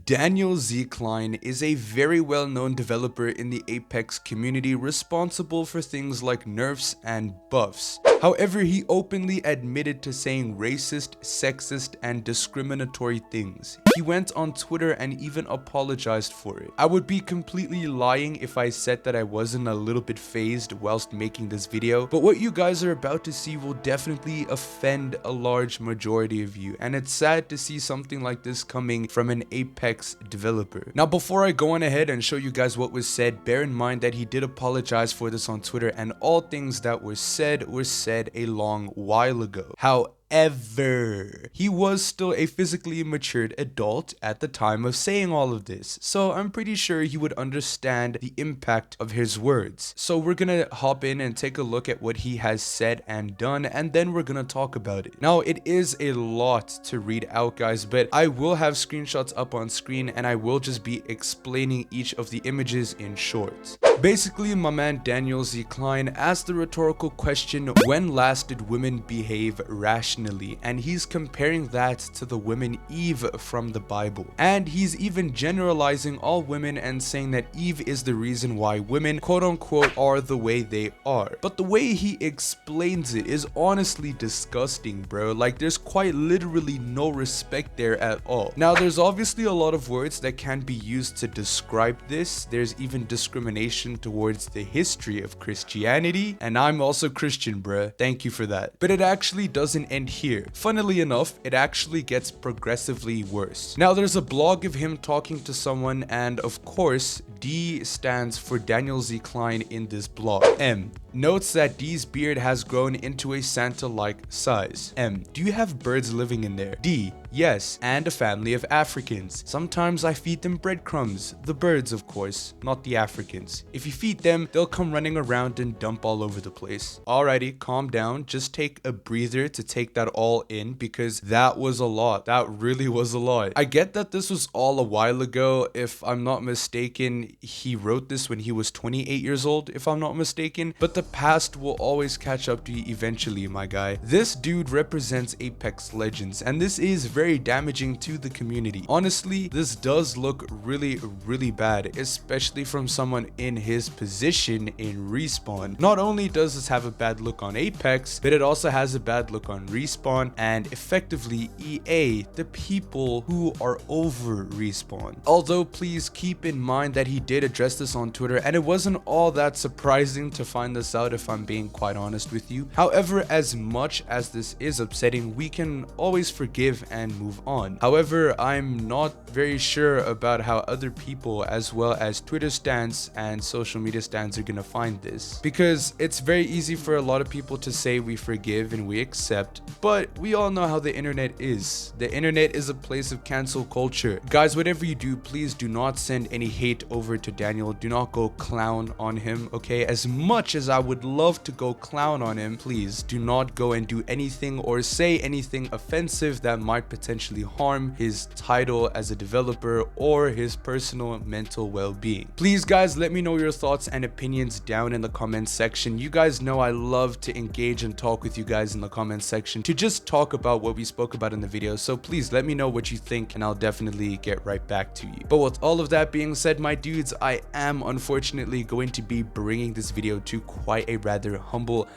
Daniel Z. Klein is a very well-known developer in the Apex community responsible for things like nerfs and buffs. However, he openly admitted to saying racist, sexist, and discriminatory things. He went on Twitter and even apologized for it. I would be completely lying if I said that I wasn't a little bit phased whilst making this video, but what you guys are about to see will definitely offend a large majority of you, and it's sad to see something like this coming from an Apex developer. Now, before I go on ahead and show you guys what was said, bear in mind that he did apologize for this on Twitter, and all things that were said a long while ago. However, he was still a physically matured adult at the time of saying all of this, so I'm pretty sure he would understand the impact of his words. So we're gonna hop in and take a look at what he has said and done, and then we're gonna talk about it. Now, it is a lot to read out, guys, but I will have screenshots up on screen and I will just be explaining each of the images in short. Basically, my man Daniel Z. Klein asked the rhetorical question, when last did women behave rationally? And he's comparing that to the woman Eve from the Bible. And he's even generalizing all women and saying that Eve is the reason why women, quote unquote, are the way they are. But the way he explains it is honestly disgusting, bro. Like, there's quite literally no respect there at all. Now, there's obviously a lot of words that can be used to describe this. There's even discrimination towards the history of Christianity, and I'm also Christian, bruh. Thank you for that. But it actually doesn't end here. Funnily enough, it actually gets progressively worse. Now, there's a blog of him talking to someone, and of course, D stands for Daniel Z. Klein in this blog. M notes that D's beard has grown into a Santa-like size. M, do you have birds living in there? D, yes, and a family of Africans. Sometimes I feed them breadcrumbs. The birds, of course, not the Africans. If you feed them, they'll come running around and dump all over the place. Alrighty, calm down. Just take a breather to take that all in, because that was a lot. That really was a lot. I get that this was all a while ago. If I'm not mistaken, he wrote this when he was 28 years old, if I'm not mistaken. But the past will always catch up to you eventually, my guy. This dude represents Apex Legends, and this is very damaging to the community. Honestly, this does look really bad, especially from someone in his position in Respawn. Not only does this have a bad look on Apex, but it also has a bad look on Respawn and effectively EA, the people who are over Respawn. Although, please keep in mind that he did address this on Twitter, and it wasn't all that surprising to find this out, if I'm being quite honest with you. However, as much as this is upsetting, we can always forgive and move on. However, I'm not very sure about how other people, as well as Twitter stans and social media stans, are gonna find this, because it's very easy for a lot of people to say we forgive and we accept, but we all know how the internet is. The internet is a place of cancel culture. Guys, whatever you do, please do not send any hate over to Daniel. Do not go clown on him, okay? As much as I would love to go clown on him, please do not go and do anything or say anything offensive that might potentially harm his title as a developer or his personal mental well-being. Please, guys, let me know your thoughts and opinions down in the comments section. You guys know I love to engage and talk with you guys in the comments section, to just talk about what we spoke about in the video. So please let me know what you think, and I'll definitely get right back to you. But with all of that being said, my dudes, I am unfortunately going to be bringing this video to quite a rather humble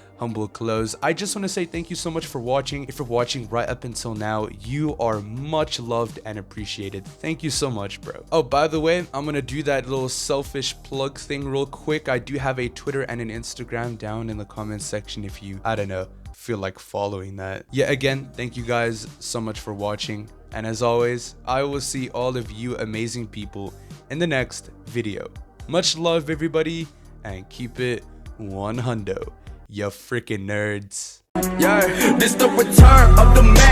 close. I just want to say thank you so much for watching. If you're watching right up until now, you are much loved and appreciated. Thank you so much, bro. Oh, by the way, I'm gonna do that little selfish plug thing real quick. I do have a Twitter and an Instagram down in the comments section if you, I don't know, feel like following that. Yeah, again, thank you guys so much for watching, and as always, I will see all of you amazing people in the next video. Much love, everybody, and keep it 100. You freaking nerds. Yeah, this the return of the man.